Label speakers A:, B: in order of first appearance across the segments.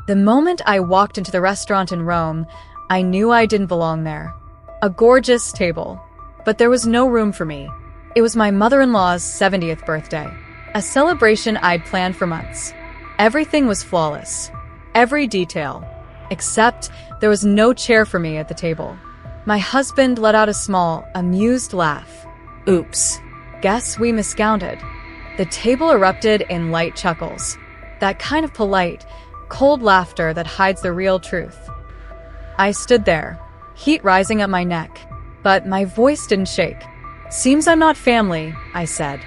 A: The moment I walked into the restaurant in Rome, I knew I didn't belong there. A gorgeous table, but there was no room for me. It was my mother-in-law's 70th birthday, a celebration I'd planned for months. Everything was flawless, every detail, except there was no chair for me at the table. My husband let out a small, amused laugh. Oops. Guess we miscounted. The table erupted in light chuckles. That kind of polite, cold laughter that hides the real truth. I stood there, heat rising up my neck, but my voice didn't shake. Seems I'm not family, I said.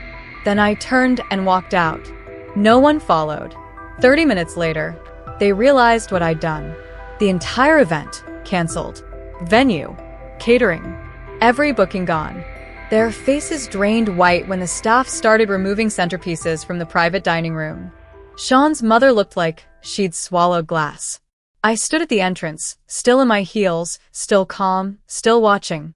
A: Then I turned and walked out. No one followed. 30 minutes later, they realized what I'd done. The entire event canceled. Venue, catering, every booking gone. Their faces drained white when the staff started removing centerpieces from the private dining room. Sean's mother looked like she'd swallowed glass. I stood at the entrance, still in my heels, still calm, still watching.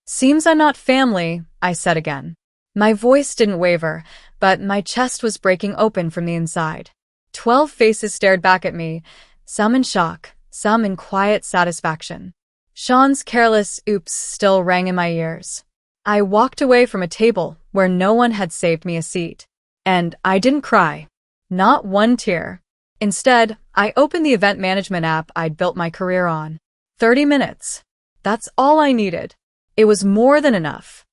A: Seems I'm not family, I said again. My voice didn't waver, but my chest was breaking open from the inside. 12 faces stared back at me, some in shock, some in quiet satisfaction. Sean's careless oops still rang in my ears. I walked away from a table where no one had saved me a seat. And I didn't cry. Not one tear. Instead, I opened the event management app I'd built my career on. 30 minutes. That's all I needed. It was more than enough.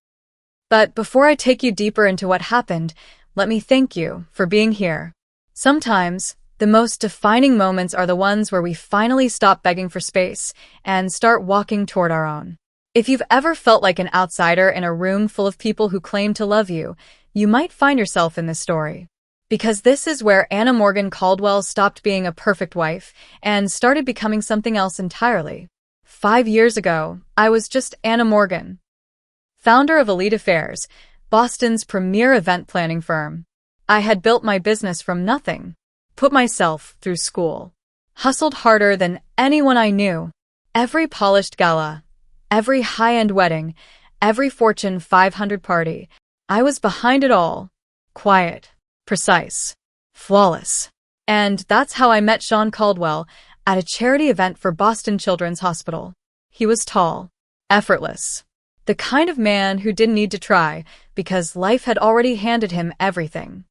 A: But before I take you deeper into what happened, let me thank you for being here. Sometimes, the most defining moments are the ones where we finally stop begging for space and start walking toward our own. If you've ever felt like an outsider in a room full of people who claim to love you, you might find yourself in this story. Because this is where Anna Morgan Caldwell stopped being a perfect wife and started becoming something else entirely. 5 years ago, I was just Anna Morgan, founder of Elite Affairs, Boston's premier event planning firm. I had built my business from nothing, put myself through school, hustled harder than anyone I knew. Every polished gala, every high-end wedding, every Fortune 500 party, I was behind it all. Quiet, precise, flawless. And that's how I met Sean Caldwell at a charity event for Boston Children's Hospital. He was tall, effortless, the kind of man who didn't need to try because life had already handed him everything.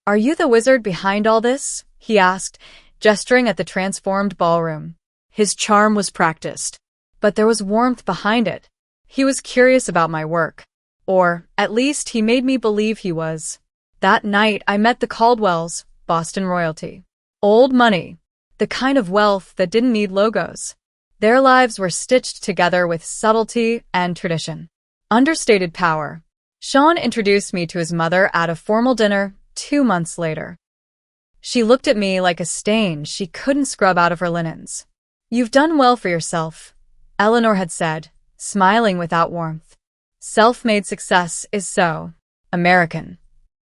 A: Are you the wizard behind all this? He asked, gesturing at the transformed ballroom. His charm was practiced, but there was warmth behind it. He was curious about my work, or at least he made me believe he was. That night I met the Caldwells, Boston royalty. Old money, the kind of wealth that didn't need logos. Their lives were stitched together with subtlety and tradition. Understated power. Sean introduced me to his mother at a formal dinner 2 months later. She looked at me like a stain she couldn't scrub out of her linens. You've done well for yourself, Eleanor had said, smiling without warmth. Self-made success is so American.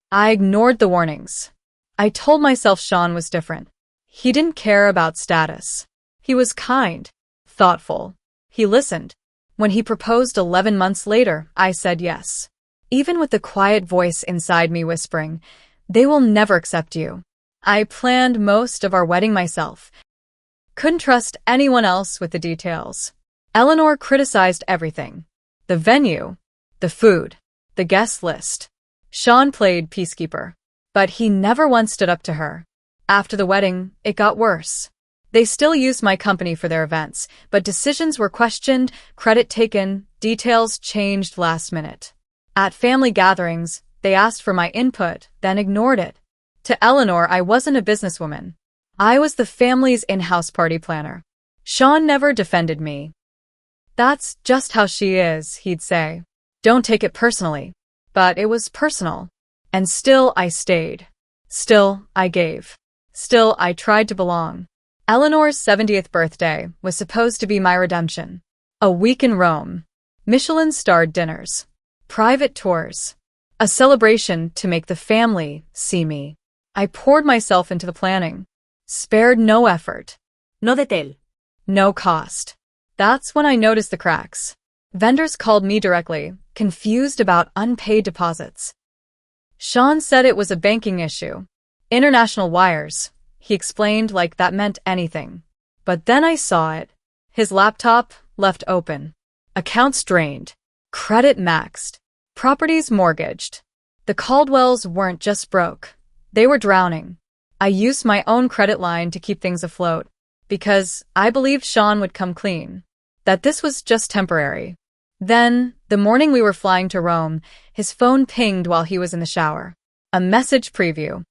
A: I ignored the warnings. I told myself Sean was different. He didn't care about status. He was kind, thoughtful. He listened. When he proposed 11 months later, I said yes. Even with the quiet voice inside me whispering, they will never accept you. I planned most of our wedding myself. Couldn't trust anyone else with the details. Eleanor criticized everything. The venue, the food, the guest list. Sean played peacekeeper, but he never once stood up to her. After the wedding, it got worse. They still used my company for their events, but decisions were questioned, credit taken, details changed last minute. At family gatherings, they asked for my input, then ignored it. To Eleanor, I wasn't a businesswoman. I was the family's in-house party planner. Sean never defended me. That's just how she is, he'd say. Don't take it personally. But it was personal. And still I stayed. Still I gave. Still I tried to belong. Eleanor's 70th birthday was supposed to be my redemption. A week in Rome. Michelin-starred dinners. Private tours. A celebration to make the family see me. I poured myself into the planning. Spared no effort.
B: No detail.
A: No cost. That's when I noticed the cracks. Vendors called me directly, confused about unpaid deposits. Sean said it was a banking issue. International wires. he explained like that meant anything. But then I saw it. His laptop left open. Accounts drained. Credit maxed. Properties mortgaged. The Caldwells weren't just broke. They were drowning. I used my own credit line to keep things afloat, because I believed Sean would come clean. That this was just temporary. Then, the morning we were flying to Rome, his phone pinged while he was in the shower. A message preview.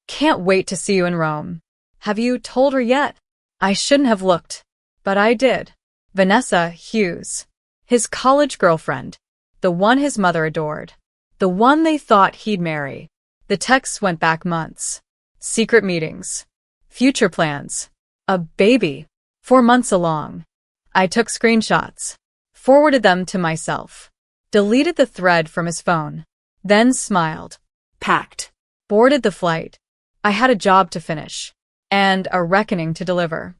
A: Can't wait to see you in Rome. Have you told her yet? I shouldn't have looked, but I did. Vanessa Hughes. His college girlfriend. The one his mother adored. The one they thought he'd marry. The texts went back months. Secret meetings. Future plans. A baby. 4 months along. I took screenshots. Forwarded them to myself. Deleted the thread from his phone. Then smiled. Packed. Boarded the flight. I had a job to finish. And a reckoning to deliver.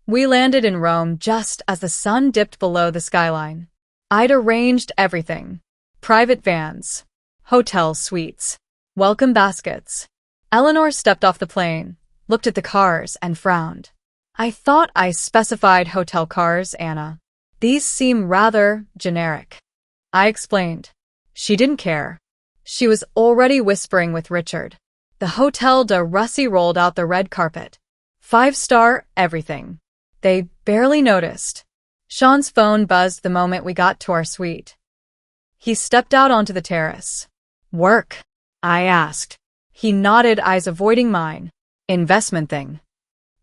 A: We landed in Rome just as the sun dipped below the skyline. I'd arranged everything. Private vans. Hotel suites. Welcome baskets. Eleanor stepped off the plane, looked at the cars, and frowned. I thought I specified hotel cars, Anna. These seem rather generic. I explained. She didn't care. She was already whispering with Richard. The Hotel de Russie rolled out the red carpet. 5-star everything. They barely noticed. Sean's phone buzzed the moment we got to our suite. He stepped out onto the terrace. Work? I asked. He nodded, eyes avoiding mine. Investment thing.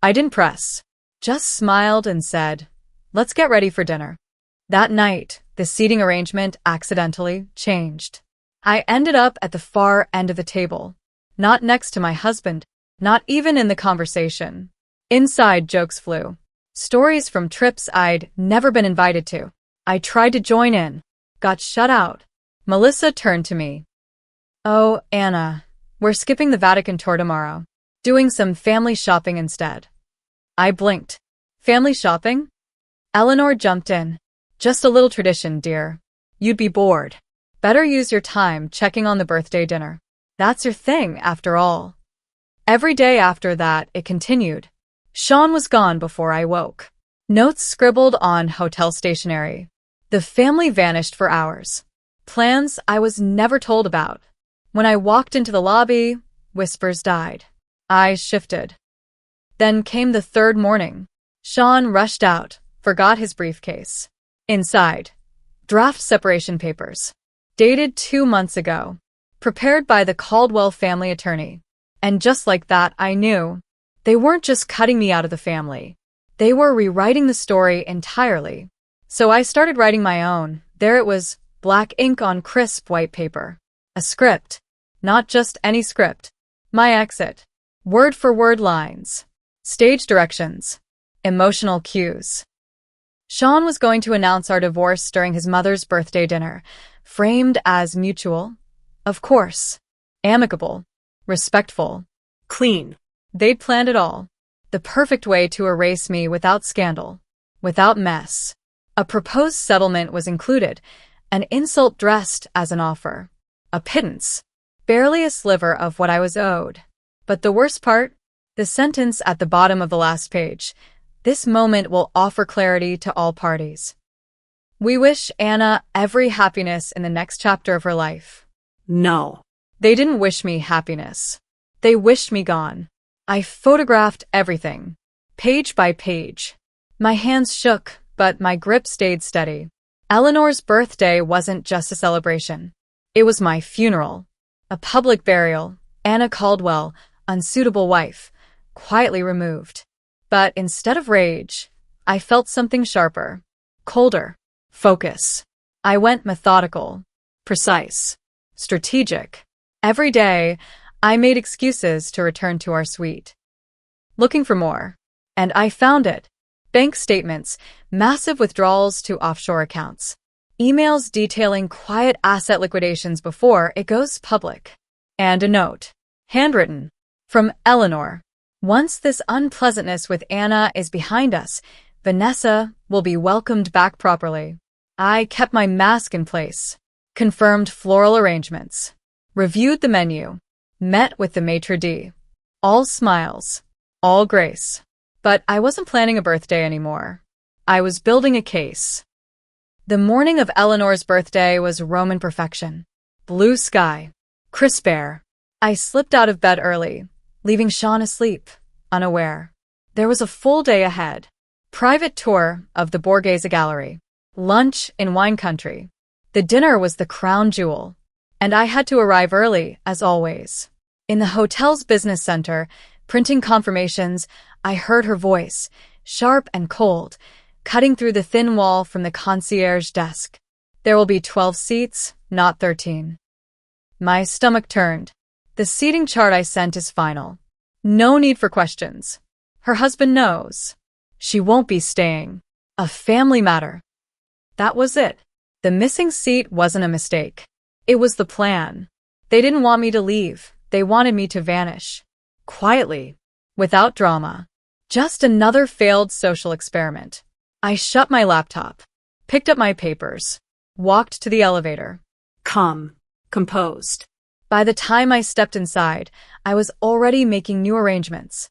A: I didn't press. Just smiled and said, let's get ready for dinner. That night, the seating arrangement accidentally changed. I ended up at the far end of the table. Not next to my husband, not even in the conversation. Inside jokes flew. Stories from trips I'd never been invited to. I tried to join in. Got shut out. Melissa turned to me. Oh, Anna, we're skipping the Vatican tour tomorrow. Doing some family shopping instead. I blinked. Family shopping? Eleanor jumped in. Just a little tradition, dear. You'd be bored. Better use your time checking on the birthday dinner. That's your thing, after all. Every day after that, it continued. Sean was gone before I woke. Notes scribbled on hotel stationery. The family vanished for hours. Plans I was never told about. When I walked into the lobby, whispers died. Eyes shifted. Then came the third morning. Sean rushed out, forgot his briefcase. Inside, draft separation papers. Dated 2 months ago. Prepared by the Caldwell family attorney. And just like that, I knew. They weren't just cutting me out of the family. They were rewriting the story entirely. So I started writing my own. There it was, black ink on crisp white paper. A script. Not just any script. My exit. Word-for-word lines. Stage directions. Emotional cues. Sean was going to announce our divorce during his mother's birthday dinner, framed as mutual. Of course. Amicable. Respectful. Clean. They'd planned it all. The perfect way to erase me without scandal. Without mess. A proposed settlement was included, an insult dressed as an offer. A pittance. Barely a sliver of what I was owed. But the worst part? The sentence at the bottom of the last page. This moment will offer clarity to all parties. We wish Anna every happiness in the next chapter of her life. No. They didn't wish me happiness. They wished me gone. I photographed everything. Page by page. My hands shook, but my grip stayed steady. Eleanor's birthday wasn't just a celebration. It was my funeral. A public burial. Anna Caldwell, unsuitable wife, quietly removed. But instead of rage, I felt something sharper. Colder. Focus. I went methodical. Precise. Strategic. Every day, I made excuses to return to our suite. Looking for more. And I found it. Bank statements, massive withdrawals to offshore accounts. Emails detailing quiet asset liquidations before it goes public. And a note. Handwritten. From Eleanor. Once this unpleasantness with Anna is behind us, Vanessa will be welcomed back properly. I kept my mask in place. Confirmed floral arrangements. Reviewed the menu. Met with the maitre d'. All smiles. All grace. But I wasn't planning a birthday anymore. I was building a case. The morning of Eleanor's birthday was Roman perfection. Blue sky. Crisp air. I slipped out of bed early, leaving Sean asleep, unaware. There was a full day ahead. Private tour of the Borghese Gallery. Lunch in wine country. The dinner was the crown jewel. And I had to arrive early, as always. In the hotel's business center, printing confirmations, I heard her voice, sharp and cold, cutting through the thin wall from the concierge desk. There will be 12 seats, not 13. My stomach turned. The seating chart I sent is final. No need for questions. Her husband knows. She won't be staying. A family matter. That was it. The missing seat wasn't a mistake. It was the plan. They didn't want me to leave. They wanted me to vanish. Quietly. Without drama. Just another failed social experiment. I shut my laptop. Picked up my papers. Walked to the elevator. Calm. Composed. By the time I stepped inside, I was already making new arrangements.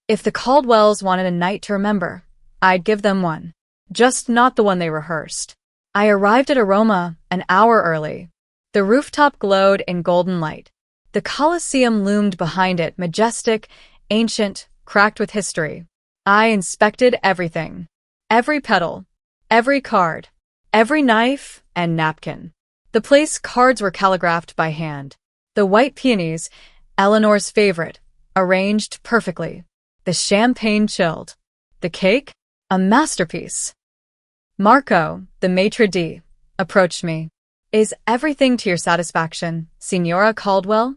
A: If the Caldwells wanted a night to remember, I'd give them one. Just not the one they rehearsed. I arrived at Aroma an hour early. The rooftop glowed in golden light. The Colosseum loomed behind it, majestic, ancient, cracked with history. I inspected everything. Every petal, every card, every knife and napkin. The place cards were calligraphed by hand. The white peonies, Eleanor's favorite, arranged perfectly. The champagne chilled. The cake, a masterpiece. Marco, the maitre d', approached me. Is everything to your satisfaction, Signora Caldwell?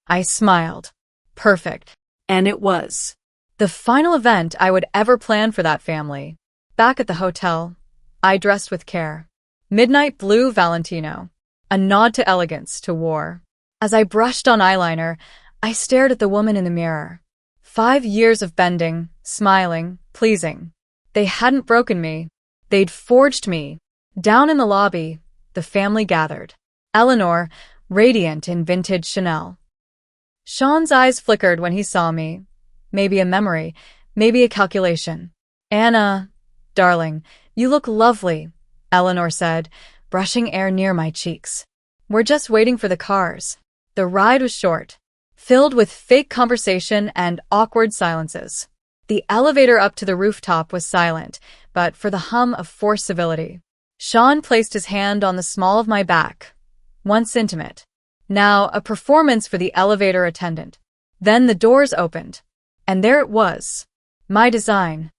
A: I smiled. Perfect. And it was. The final event I would ever plan for that family. Back at the hotel, I dressed with care. Midnight blue Valentino. A nod to elegance, to war. As I brushed on eyeliner, I stared at the woman in the mirror. 5 years of bending, smiling, pleasing. They hadn't broken me. They'd forged me. Down in the lobby, the family gathered. Eleanor, radiant in vintage Chanel. Sean's eyes flickered when he saw me. Maybe a memory, maybe a calculation. Anna, darling, you look lovely, Eleanor said, brushing air near my cheeks. We're just waiting for the cars. The ride was short, filled with fake conversation and awkward silences. The elevator up to the rooftop was silent, but for the hum of forced civility. Sean placed his hand on the small of my back. Once intimate. Now a performance for the elevator attendant. Then the doors opened. And there it was. My design.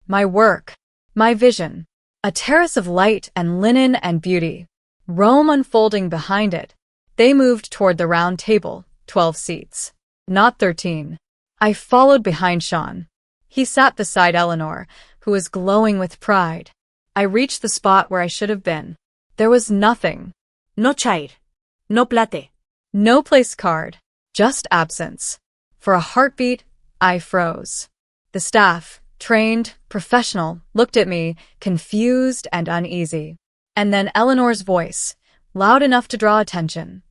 A: My work. My vision. A terrace of light and linen and beauty. Rome unfolding behind it. They moved toward the round table, 12 seats. Not 13. I followed behind Sean. He sat beside Eleanor, who was glowing with pride. I reached the spot where I should have been. There was nothing. No chair. No plate. No place card. Just absence. For a heartbeat, I froze. The staff, trained, professional, looked at me, confused and uneasy. And then Eleanor's voice, loud enough to draw attention.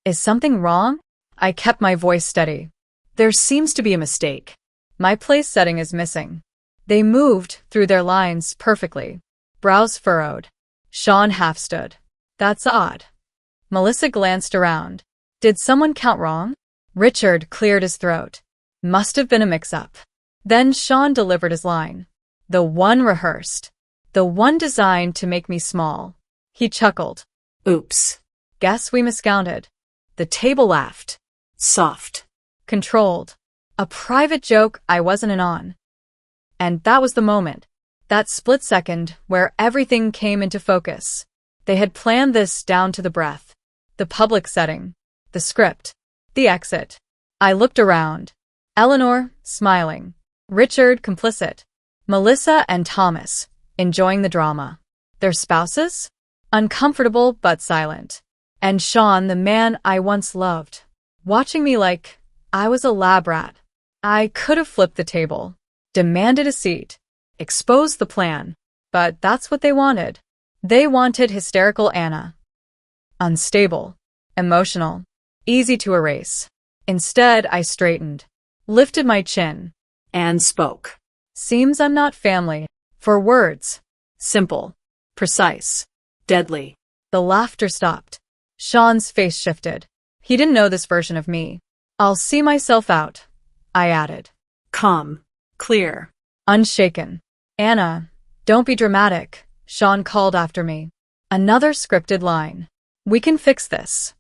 A: Is something wrong? I kept my voice steady. There seems to be a mistake. My place setting is missing. They moved through their lines perfectly. Brows furrowed. Sean half stood. That's odd. Melissa glanced around. Did someone count wrong? Richard cleared his throat. Must have been a mix-up. Then Sean delivered his line. The one rehearsed. The one designed to make me small. He chuckled. Oops. Guess we miscounted. The table laughed. Soft. Controlled. A private joke I wasn't in on. And that was the moment. That split second where everything came into focus. They had planned this down to the breath. The public setting. The script. The exit. I looked around. Eleanor, smiling. Richard, complicit. Melissa and Thomas, enjoying the drama. Their spouses? Uncomfortable but silent. And Sean, the man I once loved, watching me like I was a lab rat. I could have flipped the table, demanded a seat, exposed the plan, but that's what they wanted. They wanted hysterical Anna. Unstable, emotional, easy to erase. Instead, I straightened, lifted my chin,
B: and spoke.
A: Seems I'm not family. For words.
B: Simple, precise, deadly.
A: The laughter stopped. Sean's face shifted. He didn't know this version of me. I'll see myself out, I added.
B: Calm, clear.
A: Unshaken. Anna, don't be dramatic, Sean called after me. Another scripted line. We can fix this.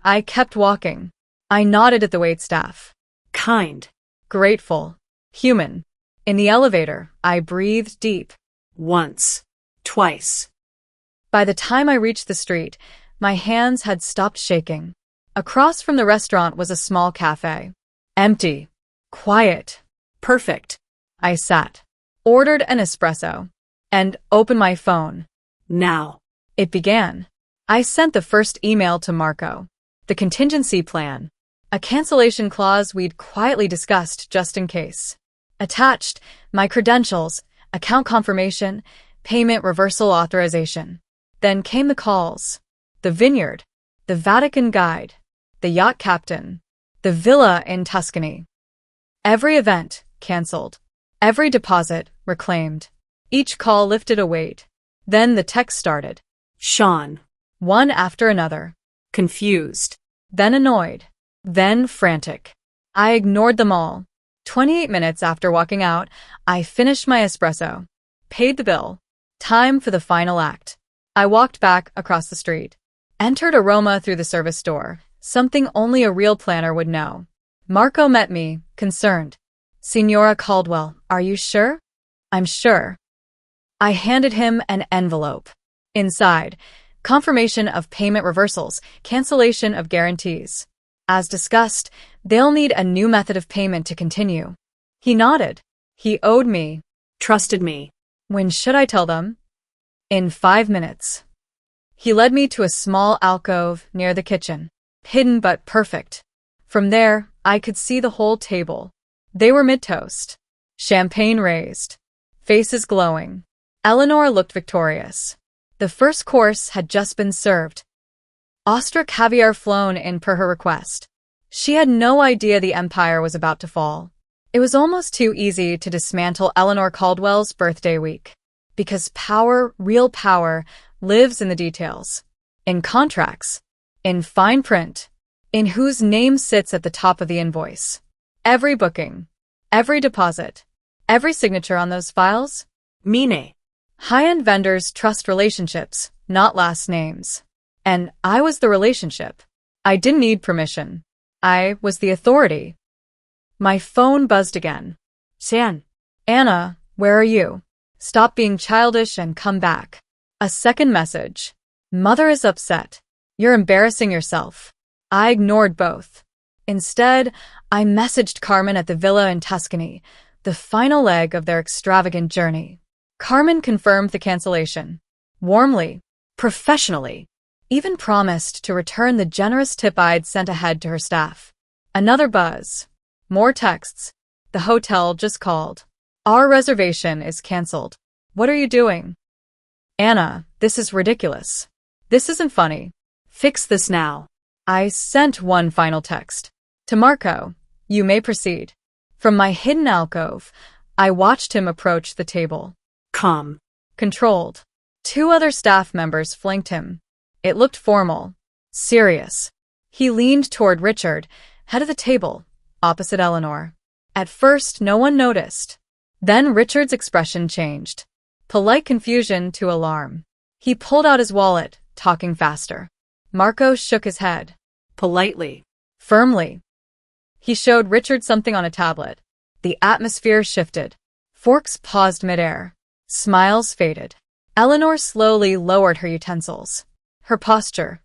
A: I kept walking. I nodded at the waitstaff.
B: Kind.
A: Grateful. Human. In the elevator, I breathed deep.
B: Once. Twice.
A: By the time I reached the street, my hands had stopped shaking. Across from the restaurant was a small cafe. Empty. Quiet.
B: Perfect.
A: I sat, ordered an espresso, and opened my phone.
B: Now.
A: It began. I sent the first email to Marco. The contingency plan. A cancellation clause we'd quietly discussed just in case. Attached, my credentials, account confirmation, payment reversal authorization. Then came the calls. The vineyard, the Vatican guide, the yacht captain, the villa in Tuscany. Every event canceled. Every deposit reclaimed. Each call lifted a weight. Then the text started.
B: Sean.
A: One after another.
B: Confused.
A: Then annoyed. Then frantic. I ignored them all. 28 minutes after walking out, I finished my espresso. Paid the bill. Time for the final act. I walked back across the street. Entered Aroma through the service door. Something only a real planner would know. Marco met me, concerned. Signora Caldwell, are you sure? I'm sure. I handed him an envelope. Inside, confirmation of payment reversals, cancellation of guarantees. As discussed, they'll need a new method of payment to continue. He nodded. He owed me.
B: Trusted me.
A: When should I tell them? In 5 minutes. He led me to a small alcove near the kitchen. Hidden but perfect. From there, I could see the whole table. They were mid-toast. Champagne raised. Faces glowing. Eleanor looked victorious. The first course had just been served. Ostra caviar flown in per her request. She had no idea the empire was about to fall. It was almost too easy to dismantle Eleanor Caldwell's birthday week. Because power, real power, lives in the details. In contracts. In fine print. In whose name sits at the top of the invoice. Every booking. Every deposit. Every signature on those files.
B: Mine.
A: High-end vendors trust relationships, not last names. And I was the relationship. I didn't need permission. I was the authority. My phone buzzed again.
B: San.
A: Anna, where are you? Stop being childish and come back. A second message. Mother is upset. You're embarrassing yourself. I ignored both. Instead, I messaged Carmen at the villa in Tuscany, the final leg of their extravagant journey. Carmen confirmed the cancellation. Warmly. Professionally. Even promised to return the generous tip I'd sent ahead to her staff. Another buzz. More texts. The hotel just called. Our reservation is canceled. What are you doing? Anna, this is ridiculous. This isn't funny. Fix this now. I sent one final text. To Marco, you may proceed. From my hidden alcove, I watched him approach the table.
B: Calm.
A: Controlled. 2 other staff members flanked him. It looked formal. Serious. He leaned toward Richard, head of the table, opposite Eleanor. At first, no one noticed. Then Richard's expression changed. Polite confusion to alarm. He pulled out his wallet, talking faster. Marco shook his head.
B: Politely.
A: Firmly. He showed Richard something on a tablet. The atmosphere shifted. Forks paused midair. Smiles faded. Eleanor slowly lowered her utensils. Her posture,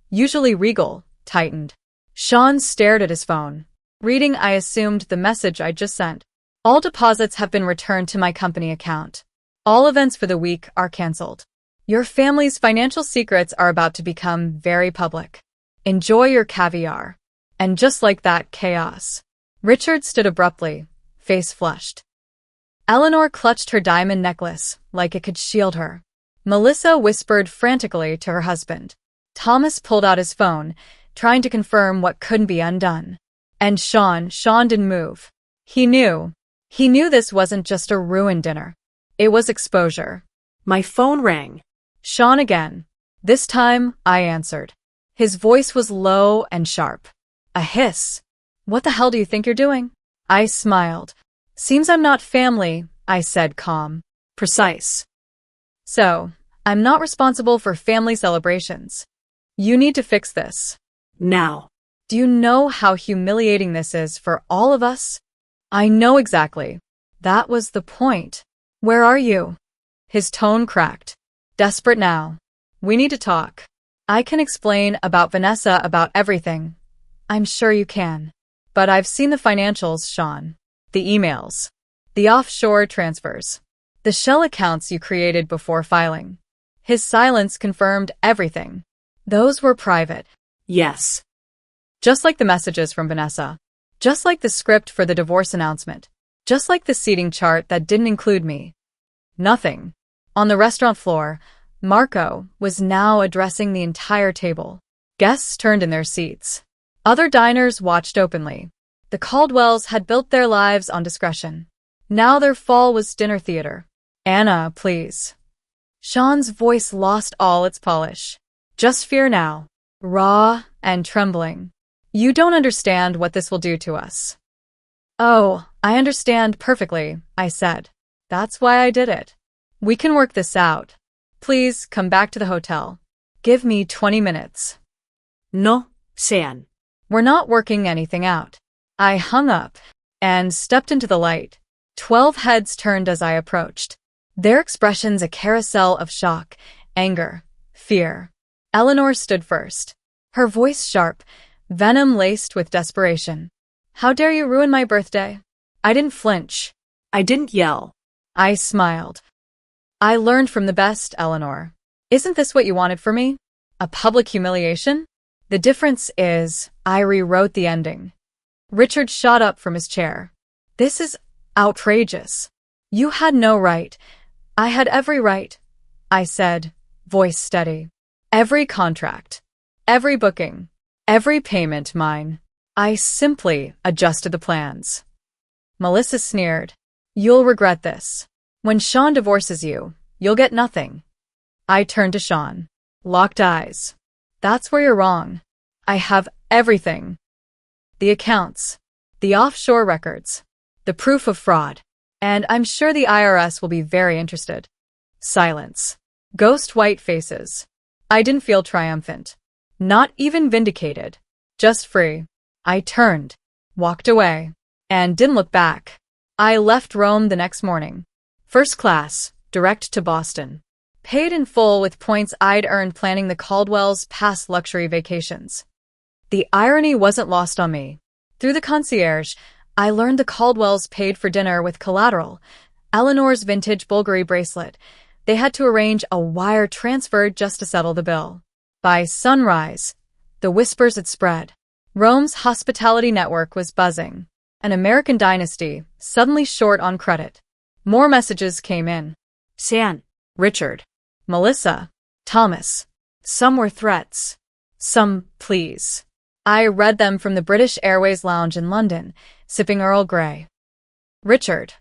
A: usually regal, tightened. Sean stared at his phone. Reading, I assumed the message I'd just sent. All deposits have been returned to my company account. All events for the week are canceled. Your family's financial secrets are about to become very public. Enjoy your caviar. And just like that, chaos. Richard stood abruptly, face flushed. Eleanor clutched her diamond necklace like it could shield her. Melissa whispered frantically to her husband. Thomas pulled out his phone, trying to confirm what couldn't be undone. And Sean didn't move. He knew. He knew this wasn't just a ruined dinner. It was exposure.
B: My phone rang.
A: Sean again. This time, I answered. His voice was low and sharp. A hiss. What the hell do you think you're doing? I smiled. Seems I'm not family, I said calm.
B: Precise.
A: So, I'm not responsible for family celebrations. You need to fix this.
B: Now.
A: Do you know how humiliating this is for all of us? I know exactly. That was the point. Where are you? His tone cracked. Desperate now. We need to talk. I can explain about Vanessa about everything. I'm sure you can. But I've seen the financials, Sean. The emails. The offshore transfers. The shell accounts you created before filing. His silence confirmed everything. Those were private.
B: Yes.
A: Just like the messages from Vanessa. Just like the script for the divorce announcement. Just like the seating chart that didn't include me. Nothing. On the restaurant floor, Marco was now addressing the entire table. Guests turned in their seats. Other diners watched openly. The Caldwells had built their lives on discretion. Now their fall was dinner theater. Anna, please. Sean's voice lost all its polish. Just fear now. Raw and trembling. You don't understand what this will do to us. Oh, I understand perfectly, I said. That's why I did it. We can work this out. Please come back to the hotel. Give me 20 minutes.
B: No, Sean.
A: We're not working anything out. I hung up and stepped into the light. 12 heads turned as I approached. Their expressions a carousel of shock, anger, fear. Eleanor stood first. Her voice sharp, venom laced with desperation. How dare you ruin my birthday? I didn't flinch.
B: I didn't yell.
A: I smiled. I learned from the best, Eleanor. Isn't this what you wanted for me? A public humiliation? The difference is, I rewrote the ending. Richard shot up from his chair. This is outrageous. You had no right. I had every right, I said, voice steady. Every contract, every booking, every payment mine. I simply adjusted the plans. Melissa sneered. You'll regret this. When Sean divorces you, you'll get nothing. I turned to Sean. Locked eyes. That's where you're wrong. I have everything. The accounts, the offshore records, the proof of fraud. And I'm sure the IRS will be very interested. Silence. Ghost white faces. I didn't feel triumphant. Not even vindicated. Just free. I turned, walked away, and didn't look back. I left Rome the next morning. First class, direct to Boston. Paid in full with points I'd earned planning the Caldwells' past luxury vacations. The irony wasn't lost on me. Through the concierge, I learned the Caldwells paid for dinner with collateral, Eleanor's vintage Bulgari bracelet. They had to arrange a wire transfer just to settle the bill. By sunrise, the whispers had spread. Rome's hospitality network was buzzing. An American dynasty, suddenly short on credit. More messages came in.
B: Sean.
A: Richard. Melissa. Thomas. Some were threats. Some pleas. I read them from the British Airways lounge in London, sipping Earl Grey. Richard.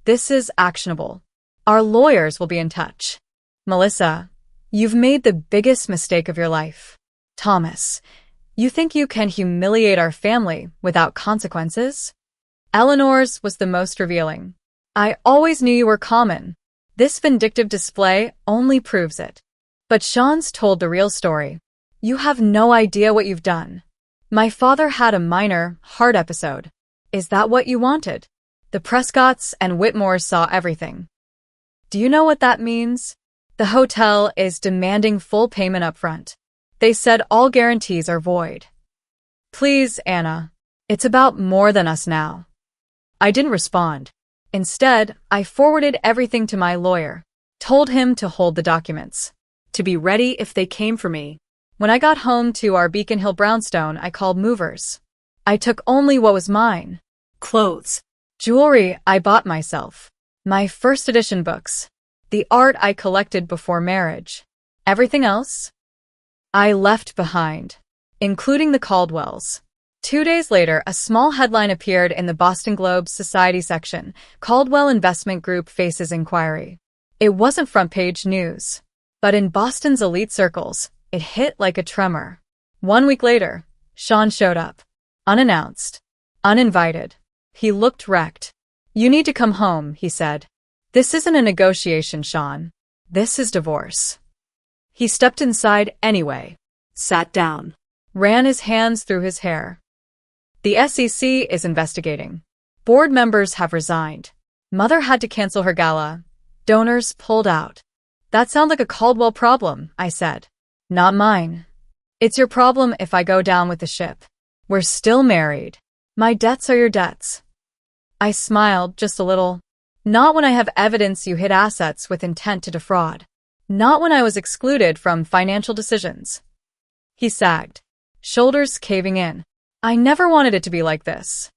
A: This is actionable. Our lawyers will be in touch. Melissa. You've made the biggest mistake of your life. Thomas. You think you can humiliate our family without consequences? Eleanor's was the most revealing. I always knew you were common. This vindictive display only proves it. But Sean's told the real story. You have no idea what you've done. My father had a minor heart episode. Is that what you wanted? The Prescotts and Whitmores saw everything. Do you know what that means? The hotel is demanding full payment up front. They said all guarantees are void. Please, Anna. It's about more than us now. I didn't respond. Instead, I forwarded everything to my lawyer, told him to hold the documents,
B: To be ready if they came for me.
A: When I got home to our Beacon Hill brownstone, I called movers. I took only what was mine.
B: Clothes.
A: Jewelry I bought myself. My first edition books. The art I collected before marriage. Everything else? I left behind, including the Caldwells. 2 days later, a small headline appeared in the Boston Globe's Society section: Caldwell Investment Group faces inquiry. It wasn't front-page news, but in Boston's elite circles, it hit like a tremor. 1 week later, Sean showed up. Unannounced. Uninvited. He looked wrecked. "You need to come home," he said. "This isn't a negotiation, Sean. This is divorce." He stepped inside anyway.
B: Sat down.
A: Ran his hands through his hair. "The SEC is investigating. Board members have resigned. Mother had to cancel her gala. Donors pulled out." "That sounds like a Caldwell problem," I said. "Not mine. It's your problem if I go down with the ship. We're still married. My debts are your debts." I smiled just a little. "Not when I have evidence you hid assets with intent to defraud. Not when I was excluded from financial decisions." He sagged, shoulders caving in. "I never wanted it to be like this."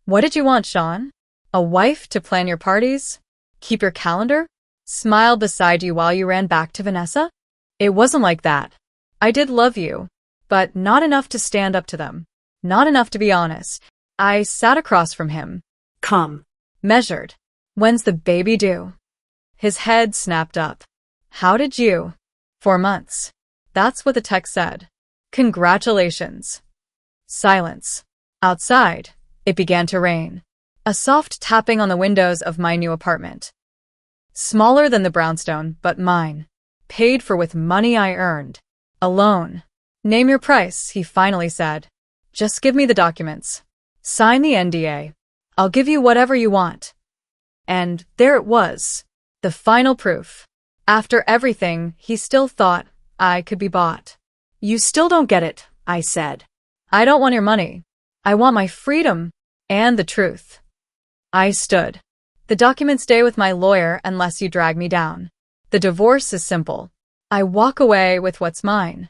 A: "What did you want, Sean? A wife to plan your parties? Keep your calendar? Smile beside you while you ran back to Vanessa?" "It wasn't like that. I did love you, but not enough to stand up to them. Not enough to be honest." I sat across from him.
B: Come.
A: Measured. "When's the baby due?" His head snapped up. "How did you?" "4 months. That's what the text said. Congratulations." Silence. Outside, it began to rain. A soft tapping on the windows of my new apartment. Smaller than the brownstone, but mine. Paid for with money I earned. Alone. "Name your price," he finally said. "Just give me the documents. Sign the NDA. I'll give you whatever you want." And there it was. The final proof. After everything, he still thought I could be bought.
B: "You still don't get it," I said.
A: "I don't want your money. I want my freedom and the truth." I stood. "The documents stay with my lawyer unless you drag me down. The divorce is simple. I walk away with what's mine.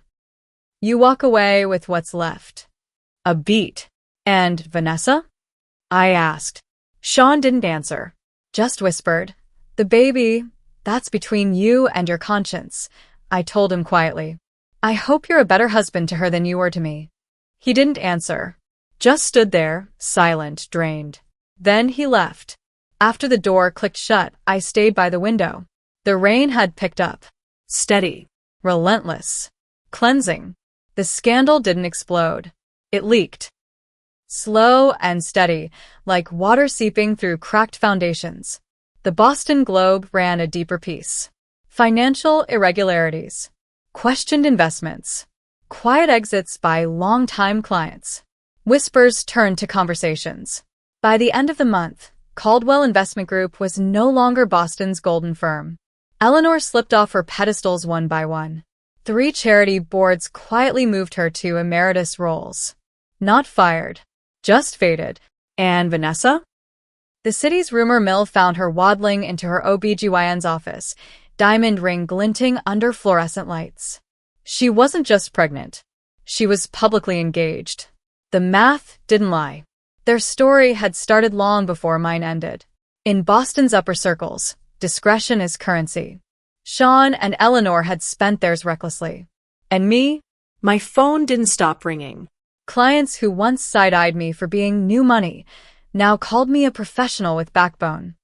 A: You walk away with what's left." A beat. "And Vanessa?" I asked. Sean didn't answer. Just whispered, "The baby, that's between you and your conscience," I told him quietly. "I hope you're a better husband to her than you were to me." He didn't answer. Just stood there, silent, drained. Then he left. After the door clicked shut, I stayed by the window. The rain had picked up. Steady. Relentless. Cleansing. The scandal didn't explode. It leaked. Slow and steady, like water seeping through cracked foundations. The Boston Globe ran a deeper piece. Financial irregularities. Questioned investments. Quiet exits by longtime clients. Whispers turned to conversations. By the end of the month, Caldwell Investment Group was no longer Boston's golden firm. Eleanor slipped off her pedestals one by one. 3 charity boards quietly moved her to emeritus roles. Not fired, just faded. And Vanessa? The city's rumor mill found her waddling into her OBGYN's office, diamond ring glinting under fluorescent lights. She wasn't just pregnant. She was publicly engaged. The math didn't lie. Their story had started long before mine ended. In Boston's upper circles, discretion is currency. Sean and Eleanor had spent theirs recklessly. And me?
B: My phone didn't stop ringing.
A: Clients who once side-eyed me for being new money now called me a professional with backbone.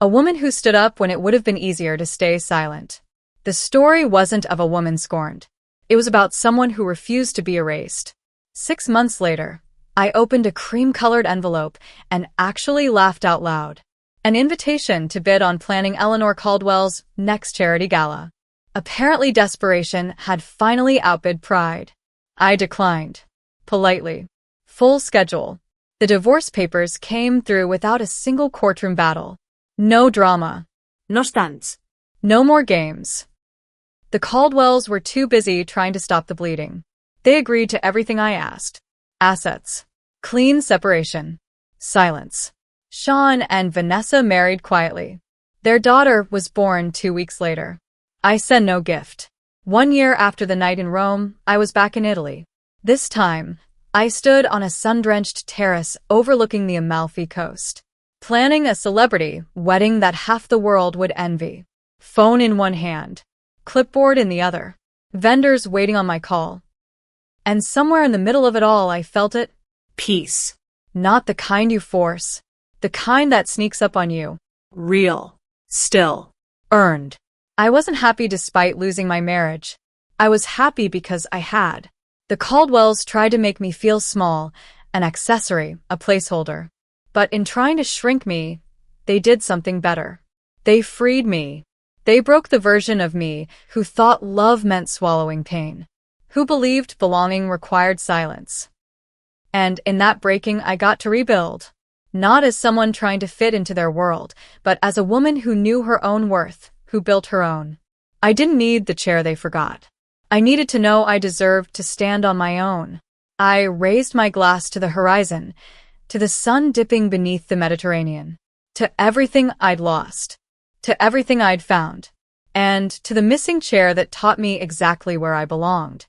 A: A woman who stood up when it would have been easier to stay silent. The story wasn't of a woman scorned. It was about someone who refused to be erased. 6 months later, I opened a cream-colored envelope and actually laughed out loud. An invitation to bid on planning Eleanor Caldwell's next charity gala. Apparently desperation had finally outbid pride. I declined. Politely. Full schedule. The divorce papers came through without a single courtroom battle. No drama.
B: No stunts.
A: No more games. The Caldwells were too busy trying to stop the bleeding. They agreed to everything I asked. Assets. Clean separation. Silence. Sean and Vanessa married quietly. Their daughter was born 2 weeks later. I sent no gift. 1 year after the night in Rome, I was back in Italy. This time, I stood on a sun-drenched terrace overlooking the Amalfi Coast, planning a celebrity wedding that half the world would envy. Phone in one hand, clipboard in the other, vendors waiting on my call. And somewhere in the middle of it all, I felt it.
B: Peace.
A: Not the kind you force. The kind that sneaks up on you.
B: Real. Still.
A: Earned. I wasn't happy despite losing my marriage. I was happy because I had. The Caldwells tried to make me feel small, an accessory, a placeholder. But in trying to shrink me, they did something better. They freed me. They broke the version of me who thought love meant swallowing pain, who believed belonging required silence. And in that breaking, I got to rebuild. Not as someone trying to fit into their world, but as a woman who knew her own worth, who built her own. I didn't need the chair they forgot. I needed to know I deserved to stand on my own. I raised my glass to the horizon, to the sun dipping beneath the Mediterranean, to everything I'd lost, to everything I'd found, and to the missing chair that taught me exactly where I belonged.